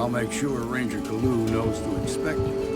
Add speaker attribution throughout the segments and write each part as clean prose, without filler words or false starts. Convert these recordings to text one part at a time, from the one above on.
Speaker 1: I'll make sure Ranger Kaloo knows to expect you.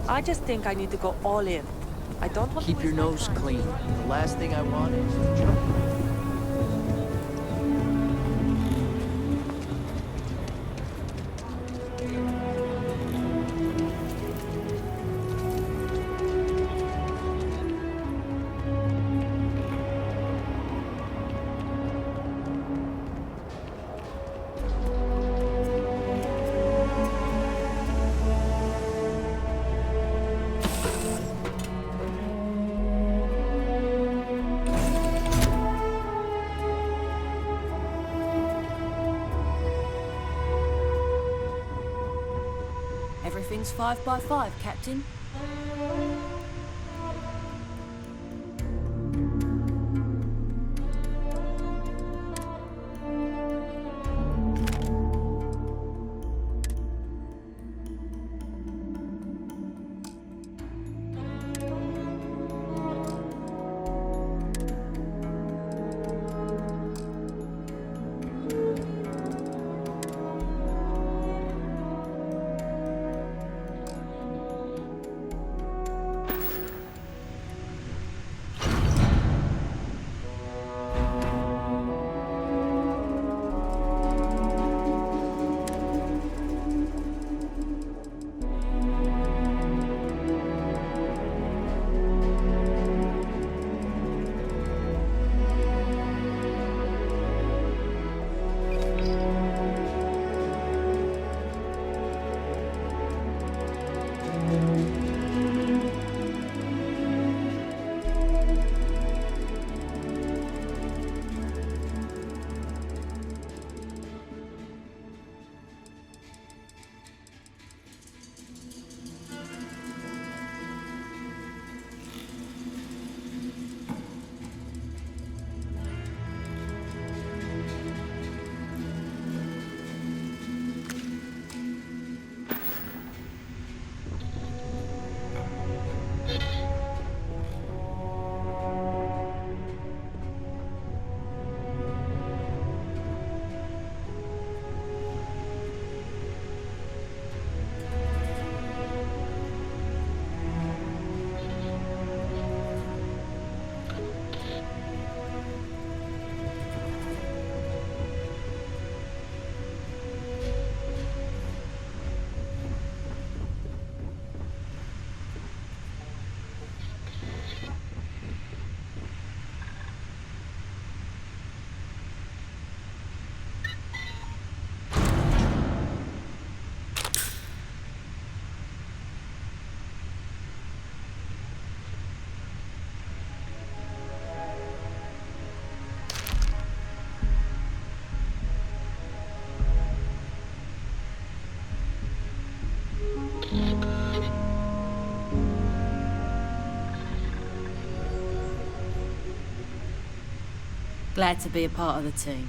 Speaker 2: I just think I need to go all in. I don't want
Speaker 3: Keep
Speaker 2: to
Speaker 3: your
Speaker 2: waste my
Speaker 3: nose
Speaker 2: time.
Speaker 3: clean. The last thing I want is trouble.
Speaker 4: Everything's 5 by 5, Captain. Glad to be a part of the team.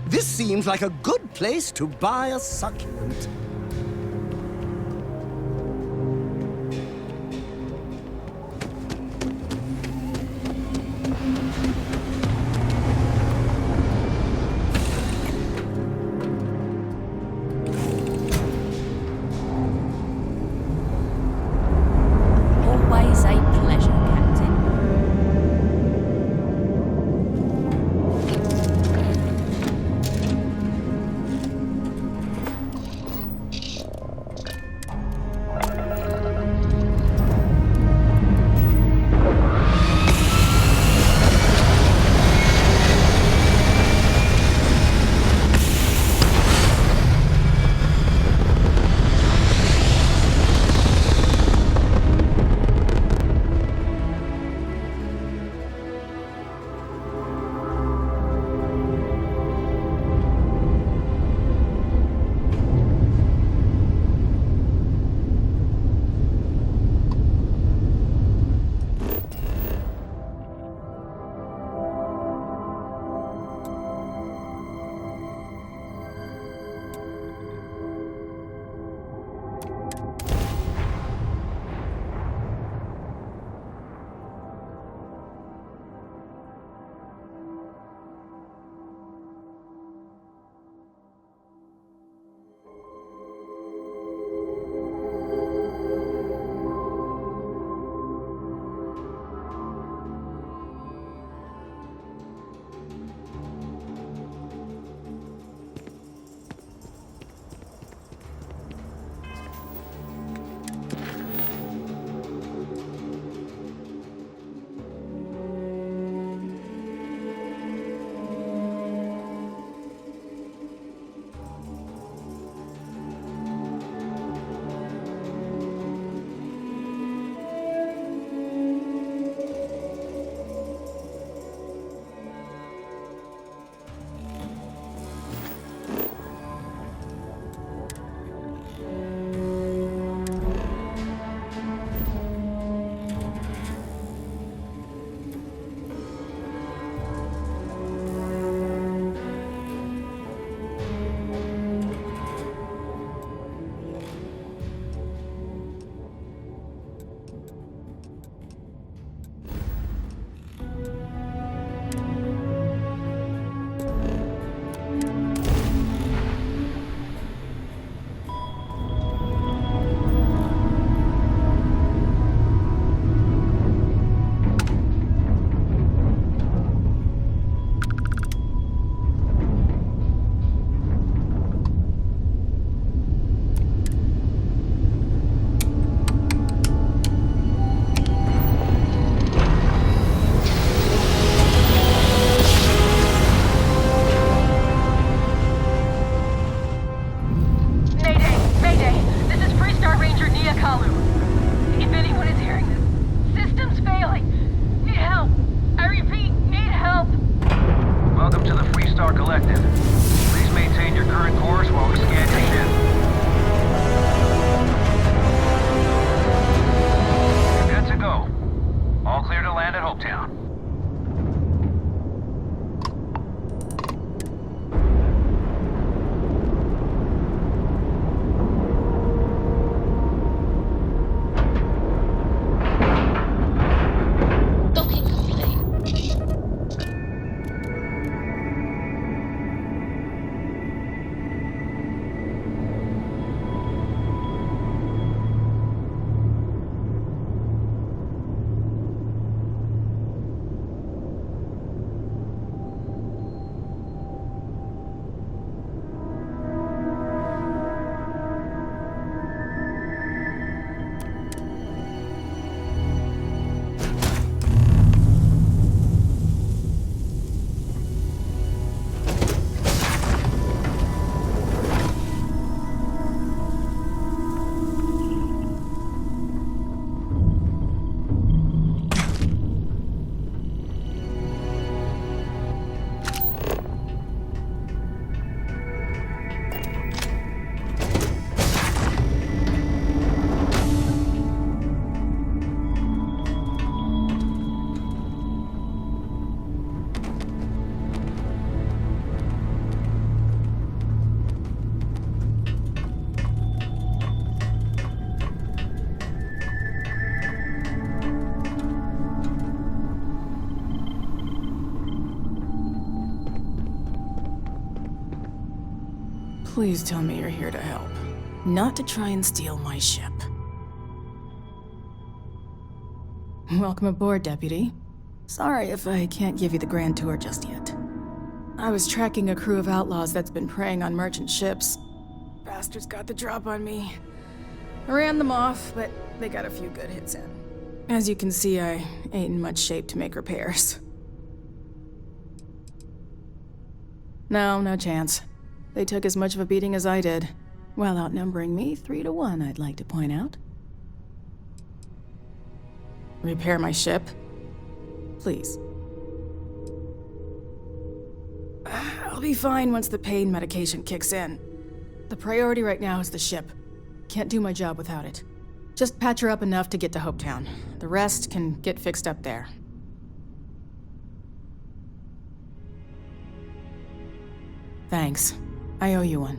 Speaker 5: This seems like a good place to buy a succulent.
Speaker 4: Always a pleasure, Captain.
Speaker 6: Kalu. If anyone is hearing this, system's failing. Need help. I repeat, need help.
Speaker 7: Welcome to the Freestar Collective. Please maintain your current course while we scan your ship. You're good to go. All clear to land at Hopetown.
Speaker 6: Docking complete.
Speaker 8: Please tell me you're here to help, not to try and steal my ship. Welcome aboard, Deputy. Sorry if I can't give you the grand tour just yet. I was tracking a crew of outlaws that's been preying on merchant ships. Bastards got the drop on me. I ran them off, but they got a few good hits in. As you can see, I ain't in much shape to make repairs. No chance. They took as much of a beating as I did, while outnumbering me 3-1, I'd like to point out. Repair my ship? Please. I'll be fine once the pain medication kicks in. The priority right now is the ship. Can't do my job without it. Just patch her up enough to get to Hopetown. The rest can get fixed up there. Thanks. I owe you one.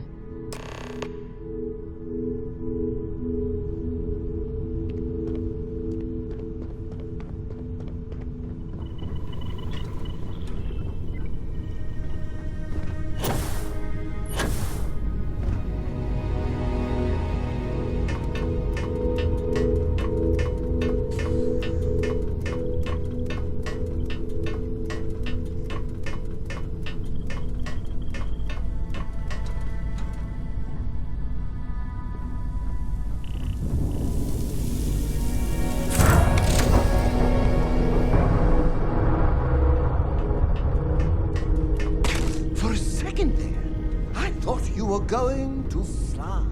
Speaker 5: Going to fly.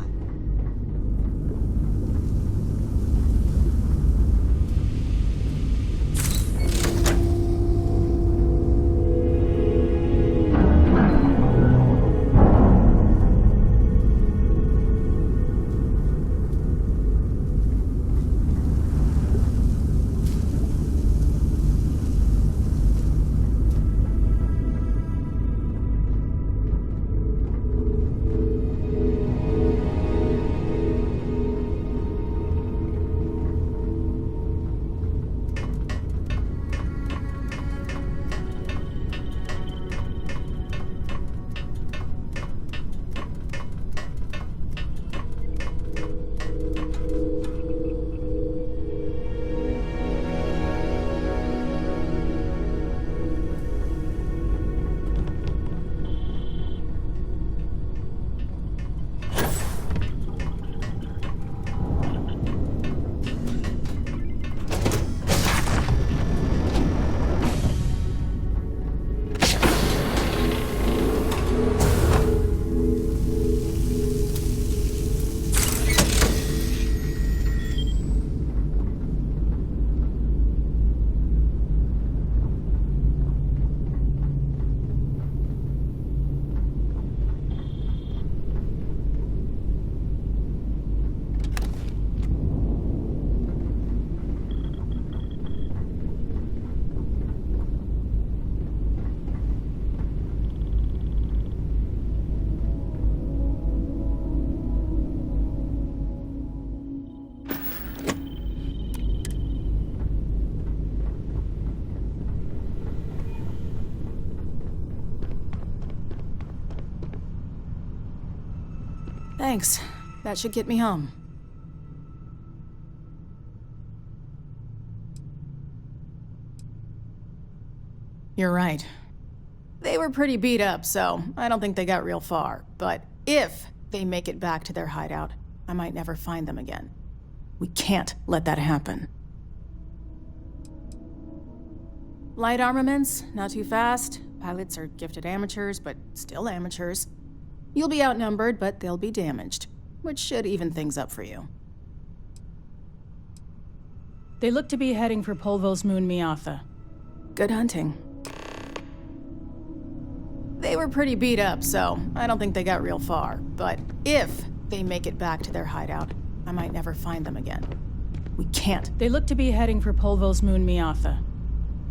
Speaker 8: Thanks. That should get me home. You're right. They were pretty beat up, so I don't think they got real far. But if they make it back to their hideout, I might never find them again. We can't let that happen. Light armaments, not too fast. Pilots are gifted amateurs, but still amateurs. You'll be outnumbered, but they'll be damaged, which should even things up for you.
Speaker 9: They look to be heading for Polvo's moon Miatha.
Speaker 8: Good hunting. They were pretty beat up, so I don't think they got real far. But if they make it back to their hideout, I might never find them again. We can't.
Speaker 9: They look to be heading for Polvo's moon Miatha.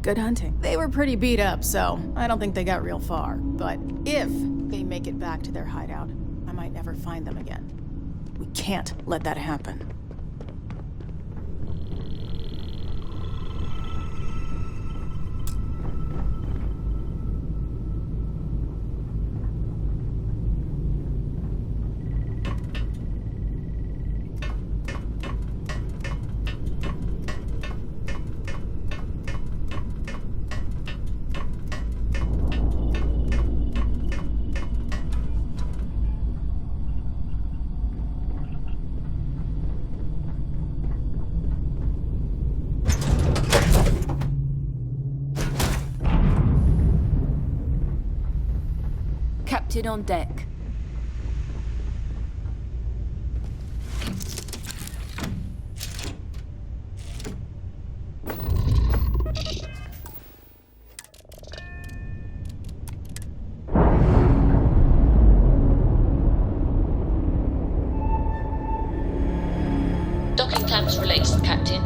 Speaker 8: Good hunting. They were pretty beat up, so I don't think they got real far. But if they make it back to their hideout, I might never find them again. We can't let that happen.
Speaker 4: Captain on deck.
Speaker 10: Docking clamps released, Captain.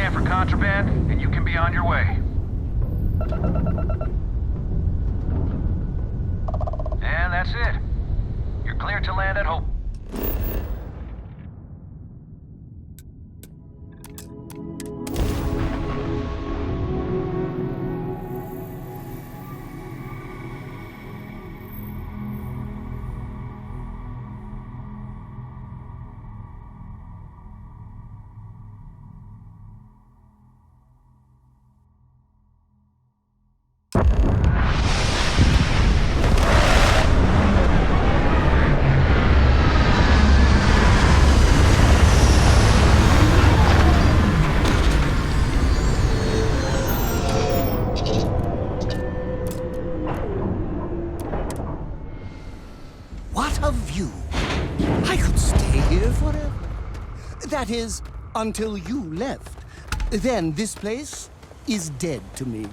Speaker 7: scan for contraband, and you can be on your way. And that's it. You're clear to land at Hope.
Speaker 5: What a view! I could stay here forever. That is, until you left. Then this place is dead to me.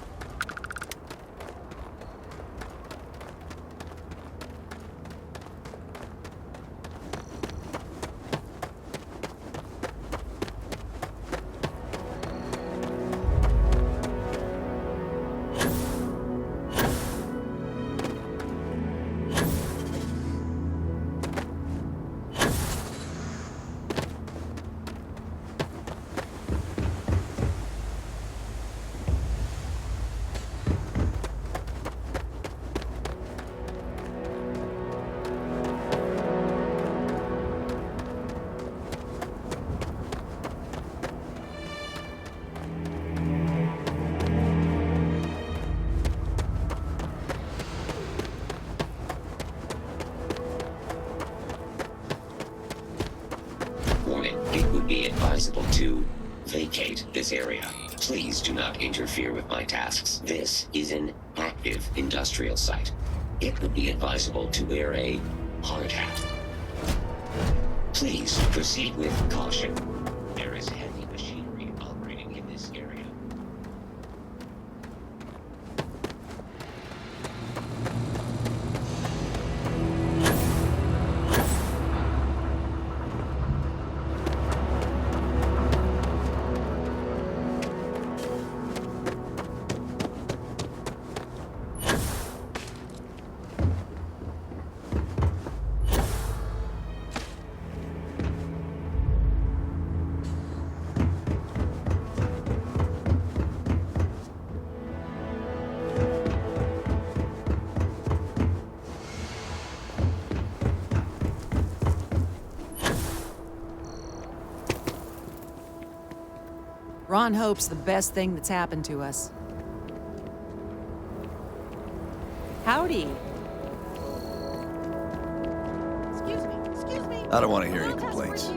Speaker 10: It would be advisable to vacate this area. Please do not interfere with my tasks. This is an active industrial site. It would be advisable to wear a hard hat. Please proceed with caution. There is heavy machinery operating in this area.
Speaker 11: Ron Hope's the best thing that's happened to us. Howdy.
Speaker 2: Excuse me.
Speaker 1: I don't want to hear any complaints.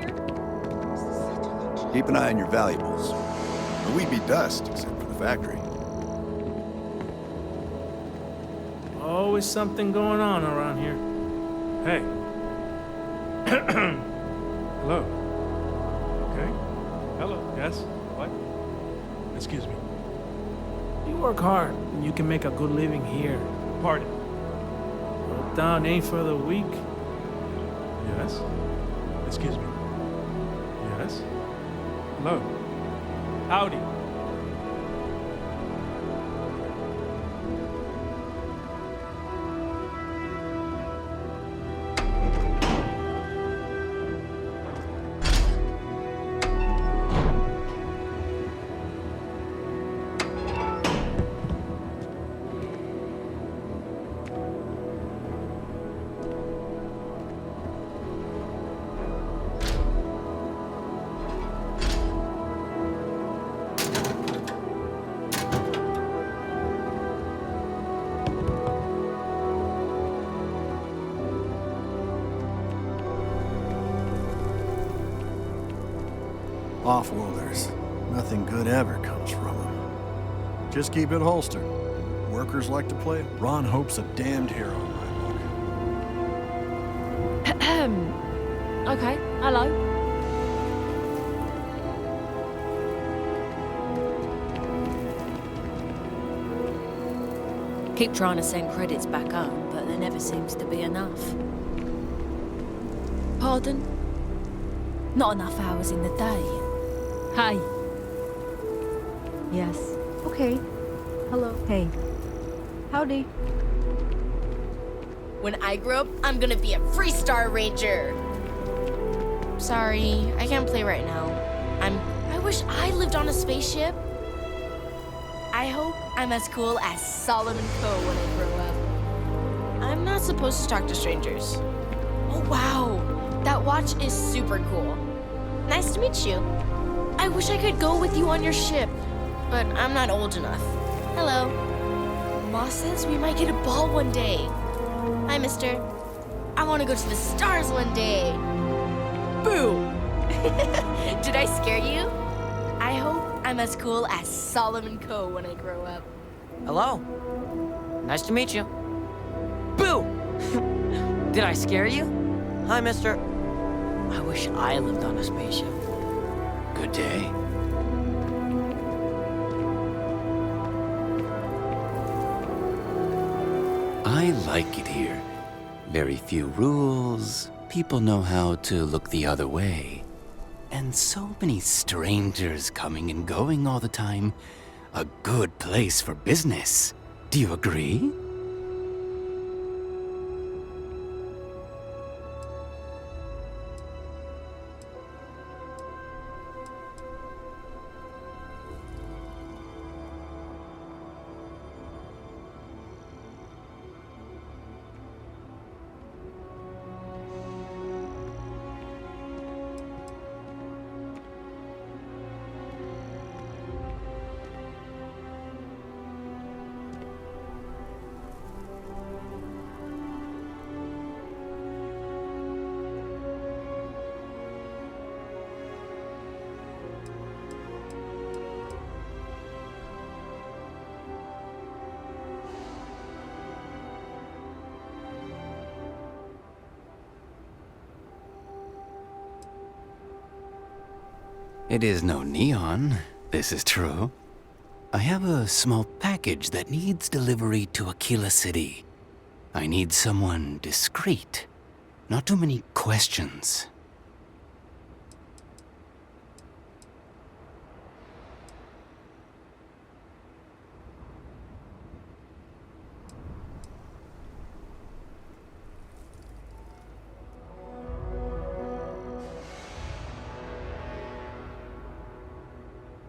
Speaker 1: Keep an eye on your valuables. Or we'd be dust, except for the factory.
Speaker 12: Always something going on around here. Hey. Hello. Okay. Hello. Yes? What? Excuse me. You work hard, and you can make a good living here. Pardon? Well, down ain't for the weak. Yes? Excuse me. Yes? Hello. Howdy.
Speaker 1: Off-worlders. Nothing good ever comes from them. Just keep it holstered. Workers like to play. Ron Hope's a damned hero in my book.
Speaker 4: Okay, hello. Keep trying to send credits back home, but there never seems to be enough. Pardon? Not enough hours in the day. Hey,
Speaker 13: Yes. Okay. Hello. Hey. Howdy.
Speaker 14: When I grow up, I'm gonna be a Freestar Ranger. Sorry, I can't play right now. I wish I lived on a spaceship. I hope I'm as cool as Solomon Coe when I grow up. I'm not supposed to talk to strangers. Oh wow, that watch is super cool. Nice to meet you. I wish I could go with you on your ship, but I'm not old enough. Hello. Moss says we might get a ball one day. Hi, mister. I want to go to the stars one day. Boo! Did I scare you? I hope I'm as cool as Solomon Coe when I grow up.
Speaker 3: Hello. Nice to meet you. Boo! Did I scare you? Hi, mister. I wish I lived on a spaceship.
Speaker 10: Good day. I like it here. Very few rules. People know how to look the other way. And so many strangers coming and going all the time. A good place for business. Do you agree? It is no neon, this is true. I have a small package that needs delivery to Aquila City. I need someone discreet. Not too many questions.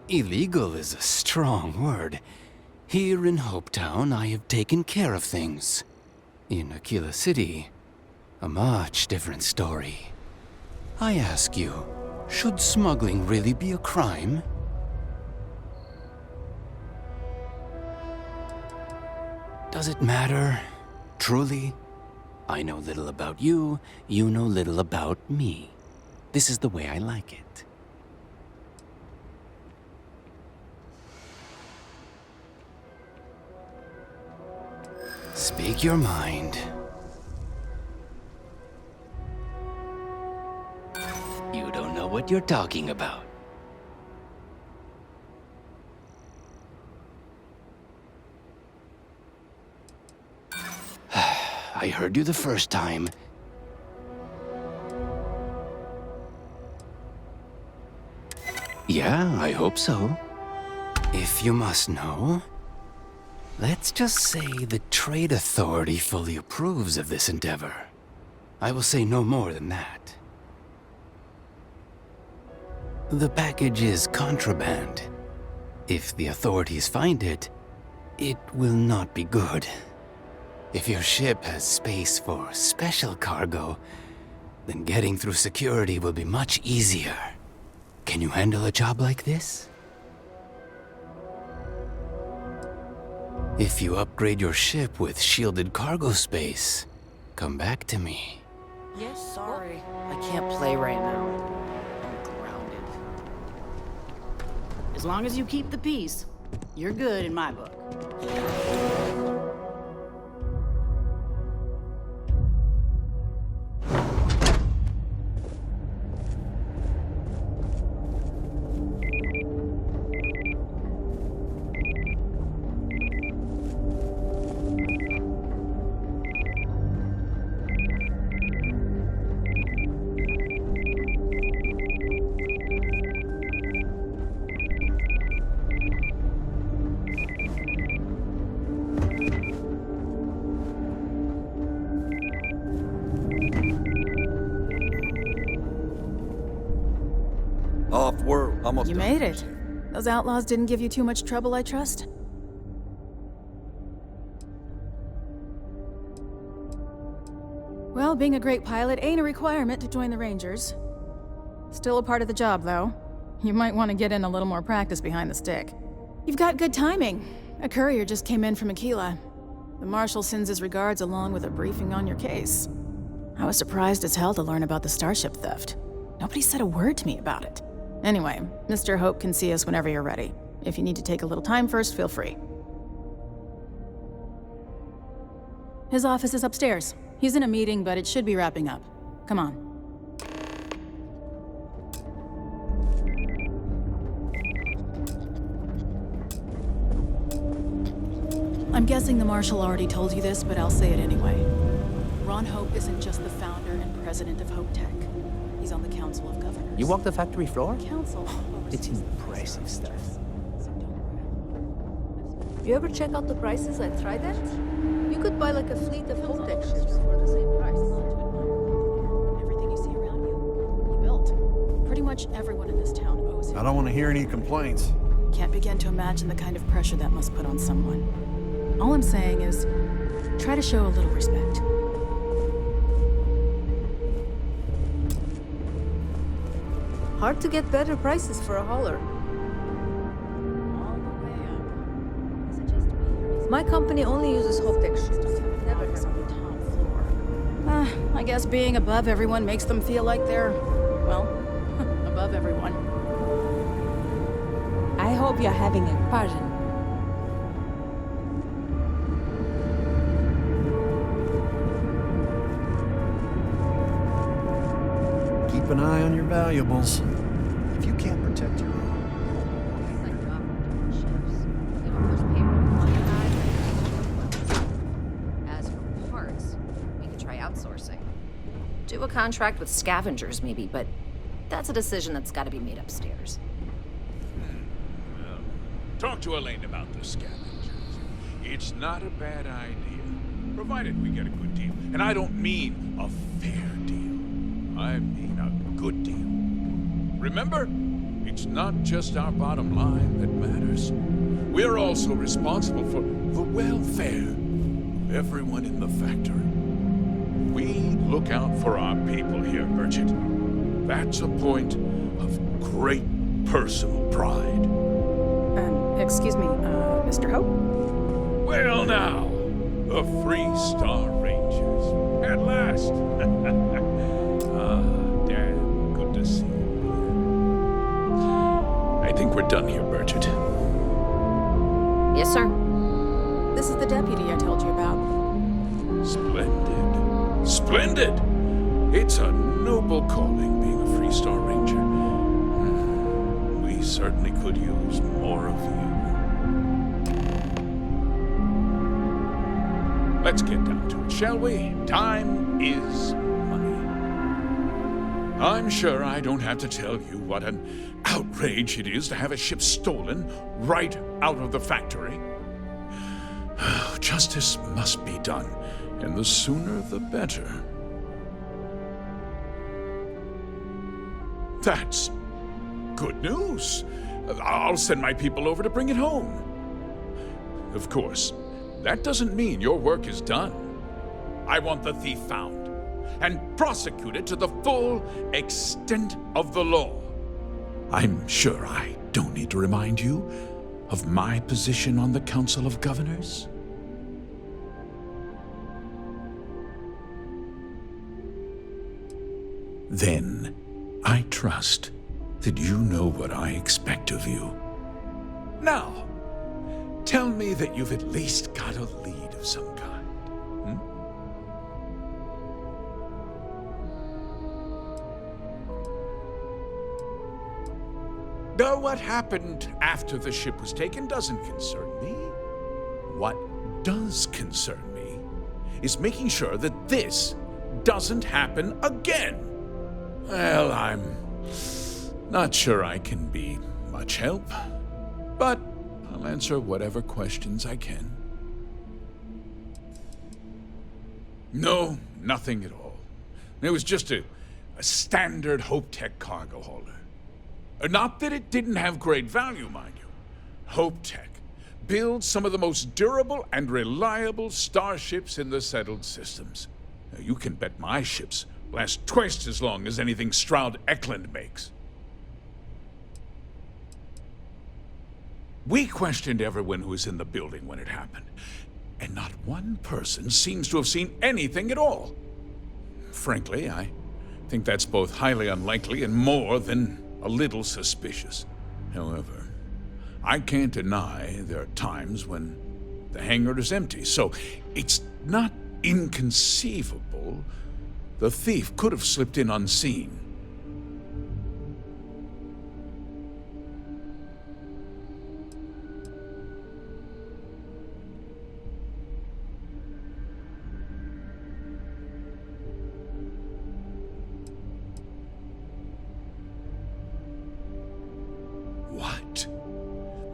Speaker 10: Illegal is a strong word. Here in Hopetown, I have taken care of things. In Aquila City, a much different story. I ask you, should smuggling really be a crime? Does it matter? Truly? I know little about you, you know little about me. This is the way I like it. Speak your mind. You don't know what you're talking about. I heard you the first time. Yeah, I hope so. If you must know, let's just say the Trade Authority fully approves of this endeavor. I will say no more than that. The package is contraband. If the authorities find it, it will not be good. If your ship has space for special cargo, then getting through security will be much easier. Can you handle a job like this? If you upgrade your ship with shielded cargo space, come back to me.
Speaker 3: Yes, sorry. I can't play right now. I'm grounded.
Speaker 9: As long as you keep the peace, you're good in my book.
Speaker 1: Almost
Speaker 8: You
Speaker 1: done.
Speaker 8: made it. Those outlaws didn't give you too much trouble, I trust? Well, being a great pilot ain't a requirement to join the Rangers. Still a part of the job, though. You might want to get in a little more practice behind the stick. You've got good timing. A courier just came in from Aquila. The Marshal sends his regards along with a briefing on your case. I was surprised as hell to learn about the starship theft. Nobody said a word to me about it. Anyway, Mr. Hope can see us whenever you're ready. If you need to take a little time first, feel free. His office is upstairs. He's in a meeting, but it should be wrapping up. Come on. I'm guessing the Marshal already told you this, but I'll say it anyway. Ron Hope isn't just the founder and president of Hope Tech. He's on the Council of Governors.
Speaker 15: You walk the factory floor?
Speaker 8: Council.
Speaker 15: It's impressive stuff.
Speaker 13: You ever check out the prices at Trident? You could buy like a fleet of Hope Tech ships for the same price.
Speaker 8: Everything you see around you, he built. Pretty much everyone in this town owes him.
Speaker 1: I don't want to hear any complaints.
Speaker 8: Can't begin to imagine the kind of pressure that must put on someone. All I'm saying is, try to show a little respect.
Speaker 13: Hard to get better prices for a hauler. My company only uses Hope Tech ships. Never has on the top floor.
Speaker 8: I guess being above everyone makes them feel like they're, well, above everyone.
Speaker 2: I hope you're having a party.
Speaker 1: Keep an eye on your valuables. If you can't protect your own.
Speaker 16: As for parts, we could try outsourcing. Do a contract with scavengers, maybe, but that's a decision that's got to be made upstairs.
Speaker 17: Well, talk to Elaine about the scavengers. It's not a bad idea, provided we get a good deal. And I don't mean a fair deal. I mean a good deal. Remember, it's not just our bottom line that matters. We're also responsible for the welfare of everyone in the factory. We look out for our people here, Bridget. That's a point of great personal pride.
Speaker 8: Excuse me, Mr. Hope?
Speaker 17: Well now, the Free Star Rangers. At last. Dad, good to see you. I think we're done here, Bridget.
Speaker 16: Yes, sir.
Speaker 8: This is the deputy I told you about.
Speaker 17: Splendid. Splendid! It's a noble calling being a Free Star Ranger. We certainly could use more of you. Let's get down to it, shall we? Time is money. I'm sure I don't have to tell you what an outrage it is to have a ship stolen right out of the factory. Justice must be done, and the sooner the better. That's good news. I'll send my people over to bring it home. Of course, that doesn't mean your work is done. I want the thief found and prosecuted to the full extent of the law. I'm sure I don't need to remind you of my position on the Council of Governors. Then, I trust that you know what I expect of you. Now, tell me that you've at least got a lead of some kind. Though what happened after the ship was taken doesn't concern me. What does concern me is making sure that this doesn't happen again. Well, I'm not sure I can be much help, but I'll answer whatever questions I can. No, nothing at all. It was just a standard Hope Tech cargo hauler. Not that it didn't have great value, mind you. Hope Tech builds some of the most durable and reliable starships in the settled systems. Now, you can bet my ships last twice as long as anything Stroud Eklund makes. We questioned everyone who was in the building when it happened, and not one person seems to have seen anything at all. Frankly, I think that's both highly unlikely and more than a little suspicious. However, I can't deny there are times when the hangar is empty, so it's not inconceivable the thief could have slipped in unseen. What?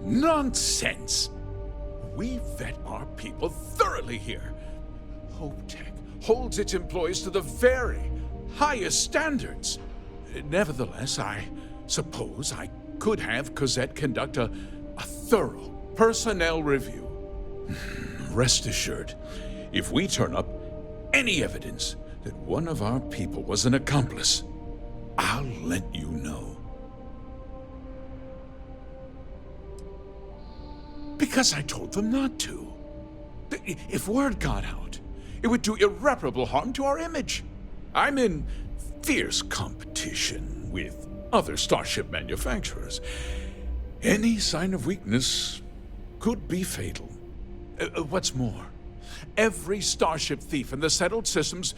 Speaker 17: Nonsense! We vet our people thoroughly here. Hope Tech holds its employees to the very highest standards. Nevertheless, I suppose I could have Cosette conduct a thorough personnel review. Rest assured, if we turn up any evidence that one of our people was an accomplice, I'll let you know. Because I told them not to. If word got out, it would do irreparable harm to our image. I'm in fierce competition with other starship manufacturers. Any sign of weakness could be fatal. What's more, every starship thief in the settled systems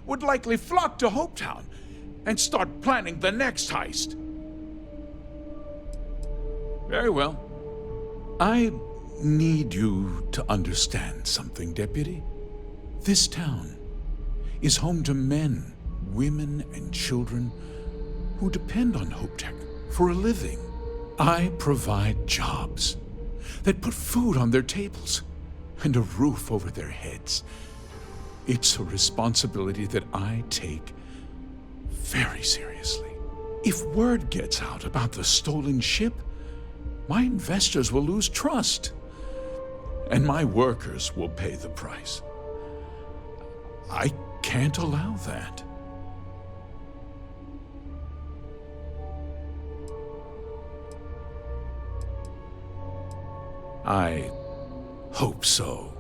Speaker 17: would likely flock to Hopetown and start planning the next heist. Very well. I need you to understand something, Deputy. This town is home to men, women, and children who depend on Hope Tech for a living. I provide jobs that put food on their tables and a roof over their heads. It's a responsibility that I take very seriously. If word gets out about the stolen ship, my investors will lose trust, and my workers will pay the price. I can't allow that. I hope so.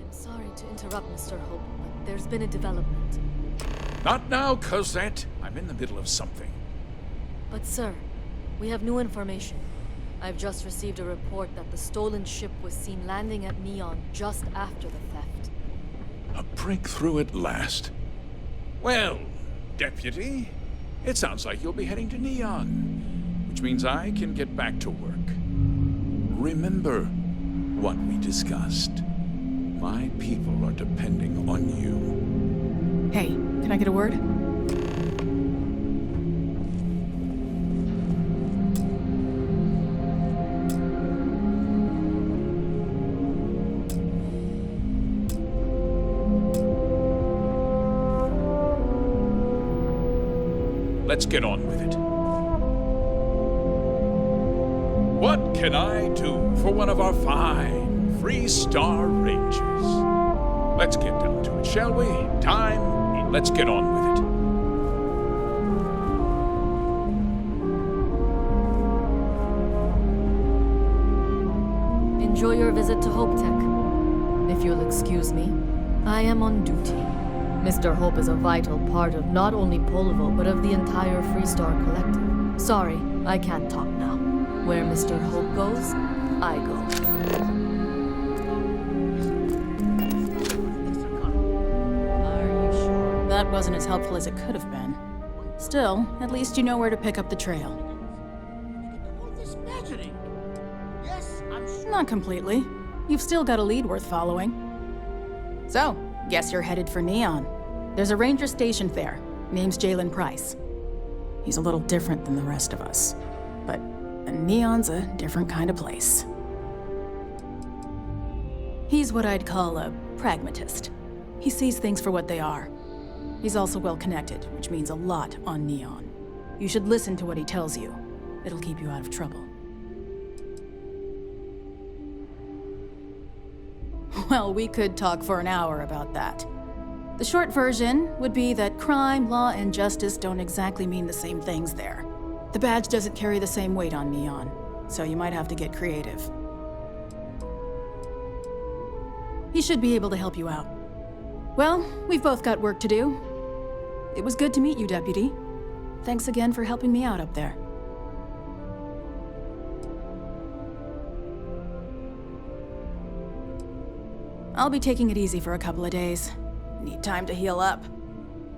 Speaker 13: I'm sorry to interrupt, Mr. Hope, but there's been a development.
Speaker 17: Not now, Cosette. I'm in the middle of something.
Speaker 13: But sir, we have new information. I've just received a report that the stolen ship was seen landing at Neon just after the theft.
Speaker 17: A breakthrough at last. Well, Deputy, it sounds like you'll be heading to Neon, which means I can get back to work. Remember what we discussed. My people are depending on you.
Speaker 8: Hey, can I get a word?
Speaker 17: Let's get on with it. What can I do for one of our fine Freestar Rangers? Let's get down to it, shall we? Time, let's get on with it.
Speaker 13: Enjoy your visit to Hope Tech. If you'll excuse me, I am on duty. Mr. Hope is a vital part of not only Polvo, but of the entire Freestar Collective. Sorry, I can't talk now. Where Mr. Hope goes, I go.
Speaker 8: Are you sure? That wasn't as helpful as it could have been. Still, at least you know where to pick up the trail. Not completely. You've still got a lead worth following. So, guess you're headed for Neon. There's a ranger stationed there. Name's Jalen Price. He's a little different than the rest of us. But Neon's a different kind of place. He's what I'd call a pragmatist. He sees things for what they are. He's also well connected, which means a lot on Neon.
Speaker 9: You should listen to what he tells you. It'll keep you out of trouble. Well, we could talk for an hour about that. The short version would be that crime, law, and justice don't exactly mean the same things there. The badge doesn't carry the same weight on Neon, so you might have to get creative. He should be able to help you out. Well, we've both got work to do. It was good to meet you, Deputy. Thanks again for helping me out up there. I'll be taking it easy for a couple of days. Need time to heal up.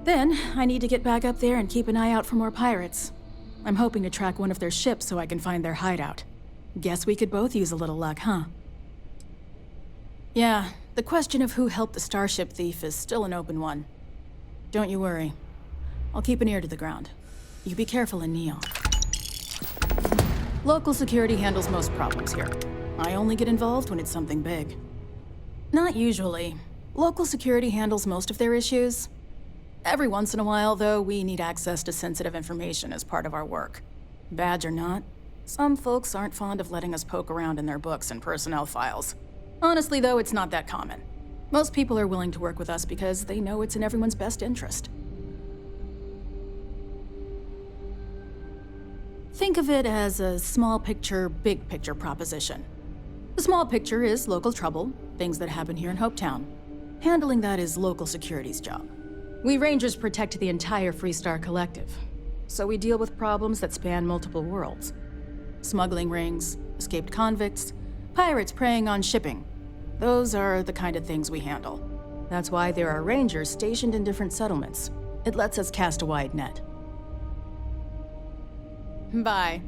Speaker 9: Then, I need to get back up there and keep an eye out for more pirates. I'm hoping to track one of their ships so I can find their hideout. Guess we could both use a little luck, huh? Yeah, the question of who helped the starship thief is still an open one. Don't you worry. I'll keep an ear to the ground. You be careful in Neon. Local security handles most problems here. I only get involved when it's something big. Not usually. Local security handles most of their issues. Every once in a while, though, we need access to sensitive information as part of our work. Badge or not, some folks aren't fond of letting us poke around in their books and personnel files. Honestly, though, it's not that common. Most people are willing to work with us because they know it's in everyone's best interest. Think of it as a small picture, big picture proposition. The small picture is local trouble, things that happen here in Hopetown. Handling that is local security's job. We Rangers protect the entire Freestar Collective, so we deal with problems that span multiple worlds. Smuggling rings, escaped convicts, pirates preying on shipping. Those are the kind of things we handle. That's why there are Rangers stationed in different settlements. It lets us cast a wide net. Bye.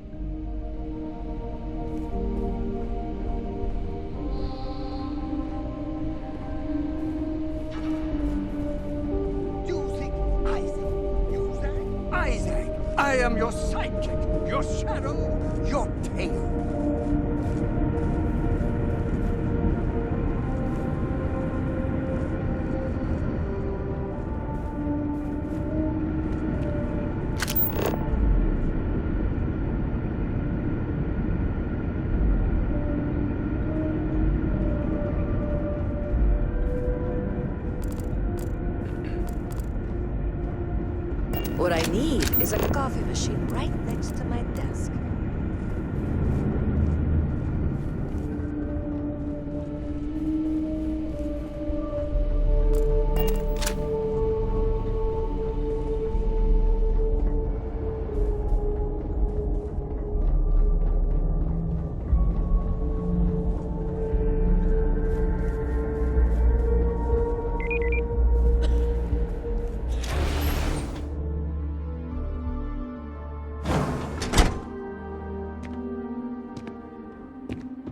Speaker 5: Isaac, I am your sidekick, your shadow, your tail.
Speaker 18: What I need is a coffee machine right next to my desk.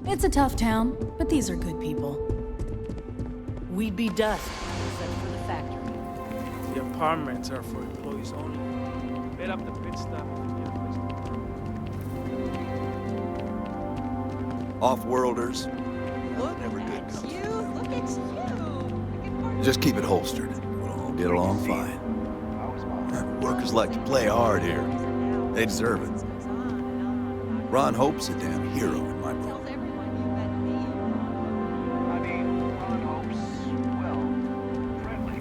Speaker 9: It's a tough town, but these are good people.
Speaker 11: We'd be dust, except for the factory.
Speaker 12: The apartments are for employees only. Hit up the pit stop if you get a place to park.
Speaker 1: Off-worlders.
Speaker 11: Look
Speaker 1: Never good
Speaker 11: at
Speaker 1: comes.
Speaker 11: you! Look at you!
Speaker 1: Just keep it holstered. We'll all get along fine. Workers like to play hard here. They deserve it. Ron Hope's a damn hero in my book.
Speaker 7: I mean, Ron Hope's, well, friendly.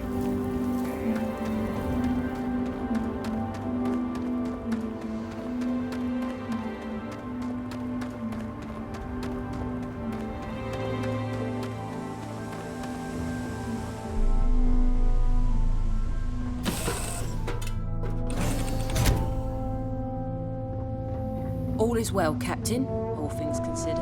Speaker 4: All is well, Captain, all things considered.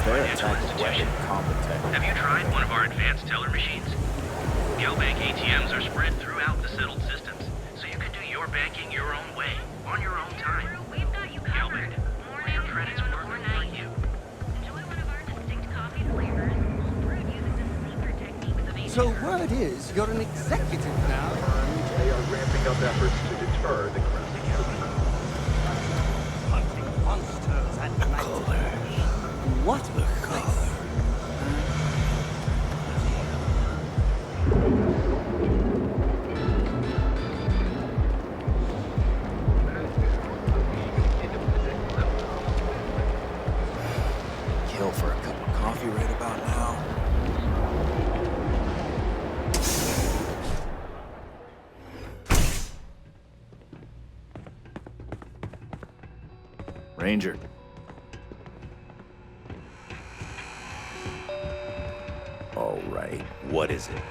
Speaker 19: financial institution. Have you tried one of our advanced teller machines? GeoBank ATMs are spread throughout the settled systems, so you can do your banking your own way, on your own time. GeoBank, where your credits work for you.
Speaker 5: So word is you're an executive now.
Speaker 20: They are ramping up efforts to deter the criminal activity.
Speaker 5: Hunting monsters at night. What a place.
Speaker 1: Kill for a cup of coffee right about now. Ranger.
Speaker 21: All right, what is it?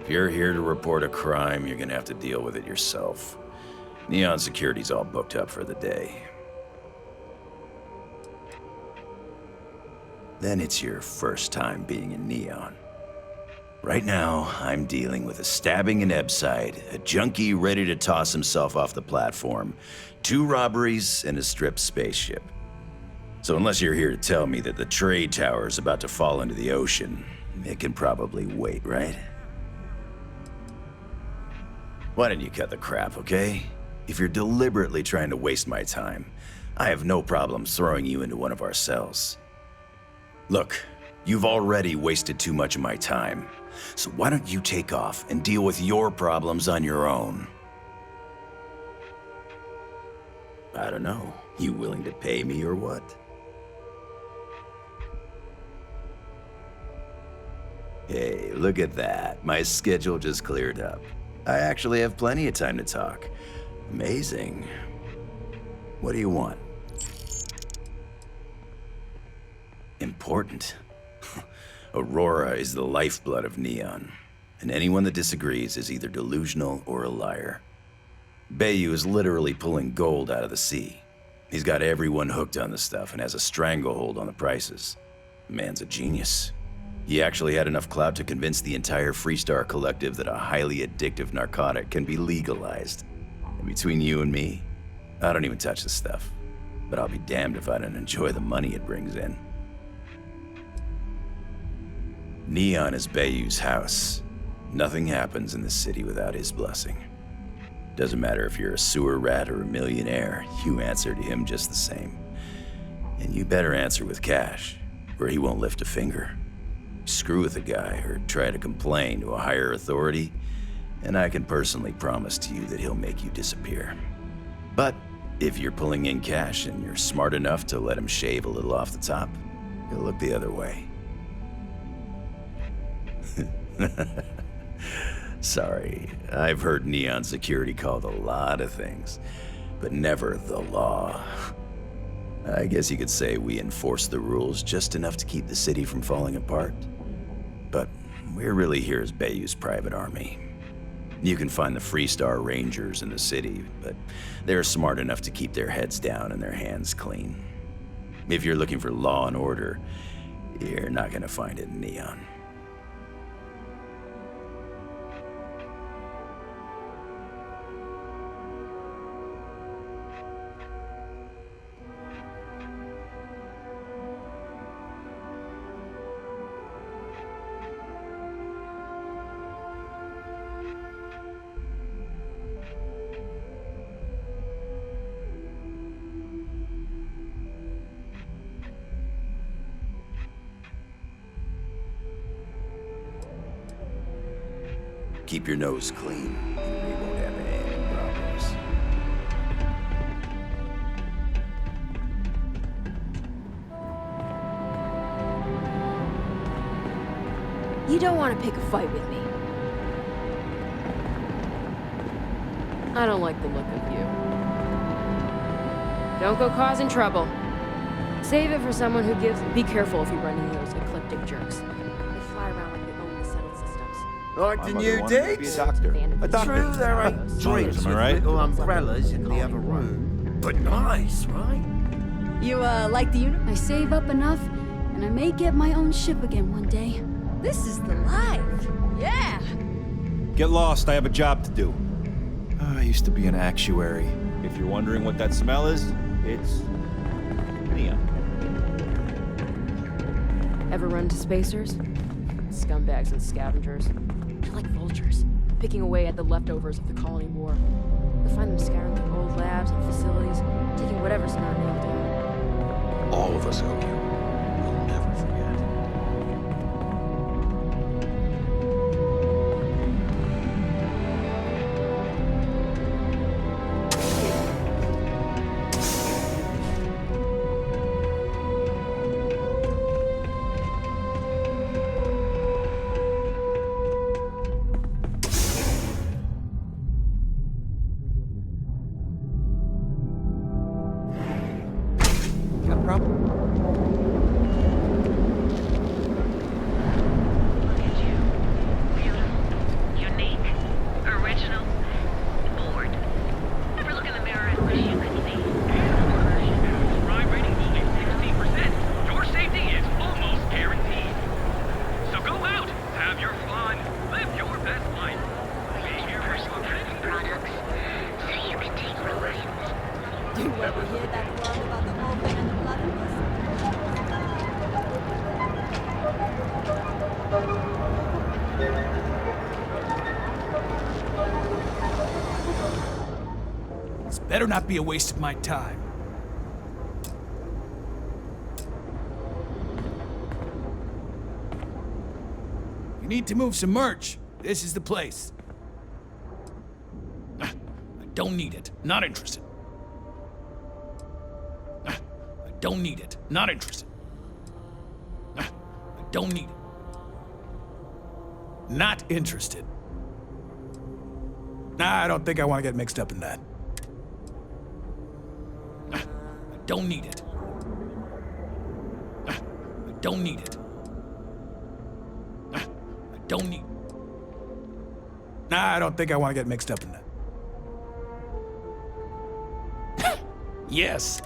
Speaker 21: If you're here to report a crime, you're gonna have to deal with it yourself. Neon Security's all booked up for the day. Then it's your first time being in Neon. Right now, I'm dealing with a stabbing in Ebside, a junkie ready to toss himself off the platform, 2 robberies, and a stripped spaceship. So unless you're here to tell me that the trade tower is about to fall into the ocean, it can probably wait, right? Why don't you cut the crap, okay? If you're deliberately trying to waste my time, I have no problem throwing you into one of our cells. Look, you've already wasted too much of my time, so why don't you take off and deal with your problems on your own? I don't know. You willing to pay me or what? Hey, look at that. My schedule just cleared up. I actually have plenty of time to talk. Amazing. What do you want? Important. Aurora is the lifeblood of Neon, and anyone that disagrees is either delusional or a liar. Bayou is literally pulling gold out of the sea. He's got everyone hooked on the stuff and has a stranglehold on the prices. The man's a genius. He actually had enough clout to convince the entire Freestar Collective that a highly addictive narcotic can be legalized. And between you and me, I don't even touch the stuff. But I'll be damned if I don't enjoy the money it brings in. Neon is Bayou's house. Nothing happens in this city without his blessing. Doesn't matter if you're a sewer rat or a millionaire, you answer to him just the same. And you better answer with cash, or he won't lift a finger. Screw with a guy or try to complain to a higher authority, and I can personally promise to you that he'll make you disappear. But if you're pulling in cash and you're smart enough to let him shave a little off the top, he'll look the other way. Sorry, I've heard Neon Security called a lot of things, but never the law. I guess you could say we enforce the rules just enough to keep the city from falling apart. But we're really here as Bayou's private army. You can find the Freestar Rangers in the city, but they're smart enough to keep their heads down and their hands clean. If you're looking for law and order, you're not gonna find it in Neon. Keep your nose clean, and we won't have any problems.
Speaker 4: You don't want to pick a fight with me.
Speaker 22: I don't like the look of you. Don't go causing trouble. Save it for someone who gives... Be careful if you run into those eclectic jerks. They fly around like they own the settled systems.
Speaker 23: Like the new digs? A doctor. True, there ain't drinks with little umbrellas in the other room, but nice, right?
Speaker 9: You, like the unit? I save up enough,
Speaker 6: and I may get my own ship again one day. This is the life. Yeah!
Speaker 10: Get lost, I have a job to do. I used to be an actuary. If you're wondering what that smell is, it's neon.
Speaker 22: Ever run into spacers? Scumbags and scavengers. They're like vultures, picking away at the leftovers of the colony war. You'll find them scouring through old labs and facilities, taking whatever's not nailed down.
Speaker 17: All of us owe you. We'll never forget.
Speaker 15: Got a problem?
Speaker 19: Unique, original, bored. Ever look in the mirror and wish you could see? Crime rating only 16%. Your safety is almost guaranteed. So go out, have your fun, live your best life. Be your personal products, so you can take rewards.
Speaker 6: Do you ever hear that word about the whole thing and the blood and
Speaker 12: This better not be a waste of my time. You need to move some merch. This is the place. I don't need it. Not interested. I don't need it. Not interested. I don't need it. Not interested. Nah, I don't think I want to get mixed up in that. I don't need it. I don't need it. I don't need. Nah, I don't think I want to get mixed up in that. Yes.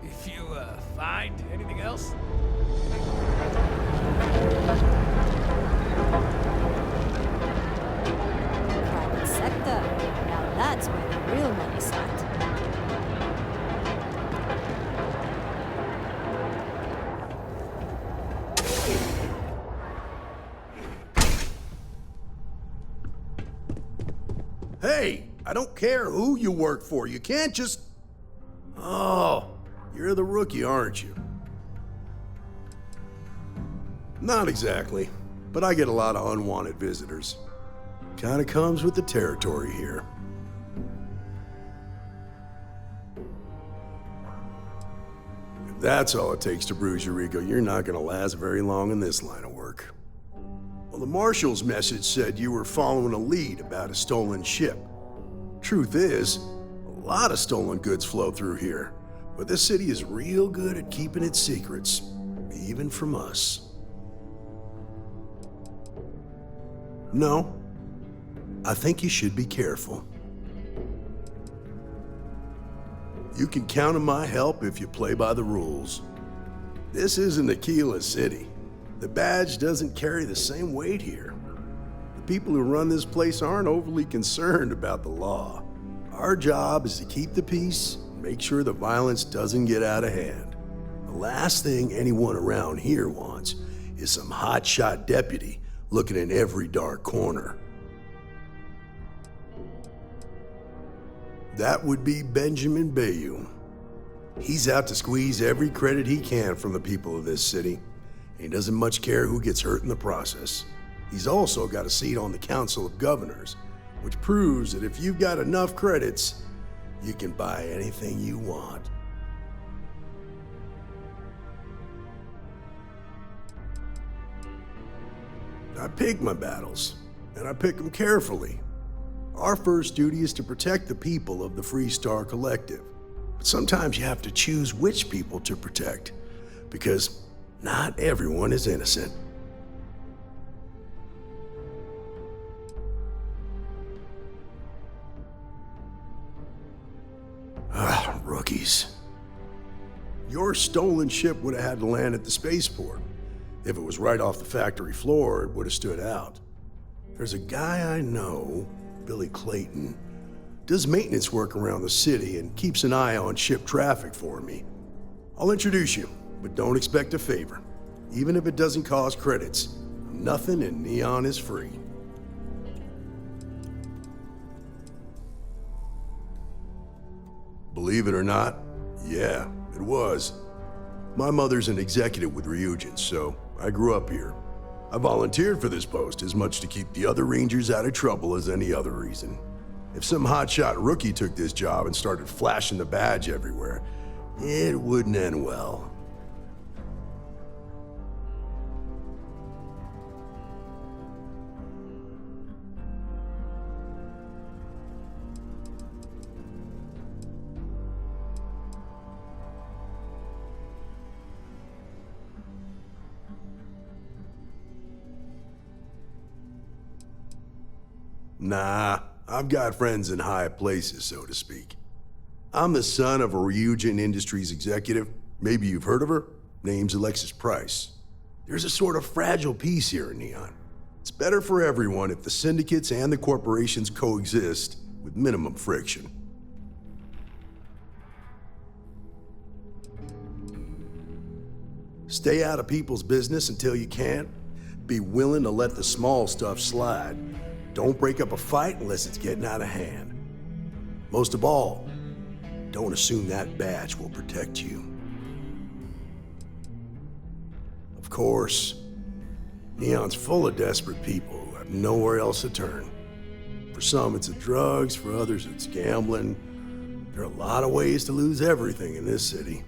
Speaker 12: If you, find anything else?
Speaker 6: private sector. Now that's where the real money's at.
Speaker 14: Hey, I don't care who you work for. You can't just... Oh, you're the rookie, aren't you? Not exactly, but I get a lot of unwanted visitors. Kinda comes with the territory here. If that's all it takes to bruise your ego, you're not gonna last very long in this line of work. Well, the Marshal's message said you were following a lead about a stolen ship. Truth is, a lot of stolen goods flow through here, but this city is real good at keeping its secrets, even from us. No, I think you should be careful. You can count on my help if you play by the rules. This isn't Aquila City. The badge doesn't carry the same weight here. The people who run this place aren't overly concerned about the law. Our job is to keep the peace, make sure the violence doesn't get out of hand. The last thing anyone around here wants is some hotshot deputy looking in every dark corner. That would be Benjamin Bayou. He's out to squeeze every credit he can from the people of this city. He doesn't much care who gets hurt in the process. He's also got a seat on the Council of Governors, which proves that if you've got enough credits, you can buy anything you want. I pick my battles, and I pick them carefully. Our first duty is to protect the people of the Freestar Collective. But sometimes you have to choose which people to protect, because not everyone is innocent. Rookies. Your stolen ship would have had to land at the spaceport. If it was right off the factory floor, it would have stood out. There's a guy I know, Billy Clayton, does maintenance work around the city and keeps an eye on ship traffic for me. I'll introduce you, but don't expect a favor. Even if it doesn't cost credits, nothing in Neon is free. Believe it or not, yeah, it was. My mother's an executive with Ryujin, so I grew up here. I volunteered for this post as much to keep the other Rangers out of trouble as any other reason. If some hotshot rookie took this job and started flashing the badge everywhere, it wouldn't end well. Nah, I've got friends in high places, so to speak. I'm the son of a Ryujin Industries executive. Maybe you've heard of her. Name's Alexis Price. There's a sort of fragile peace here in Neon. It's better for everyone if the syndicates and the corporations coexist with minimum friction. Stay out of people's business until you can. Be willing to let the small stuff slide. Don't break up a fight unless it's getting out of hand. Most of all, don't assume that badge will protect you. Of course, Neon's full of desperate people who have nowhere else to turn. For some, it's the drugs. For others, it's gambling. There are a lot of ways to lose everything in this city.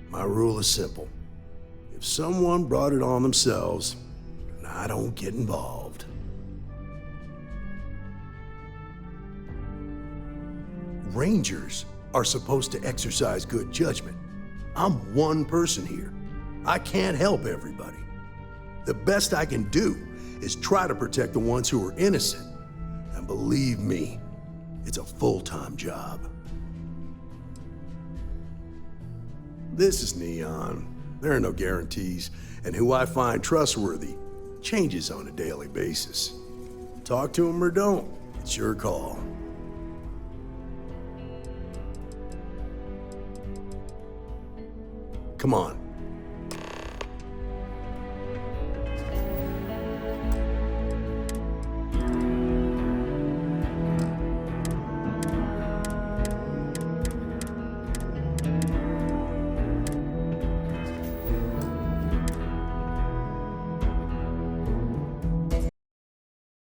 Speaker 14: My rule is simple. If someone brought it on themselves, I don't get involved. Rangers are supposed to exercise good judgment. I'm one person here. I can't help everybody. The best I can do is try to protect the ones who are innocent. And believe me, it's a full-time job. This is Neon. There are no guarantees, and who I find trustworthy changes on a daily basis. Talk to them or don't, it's your call. Come on,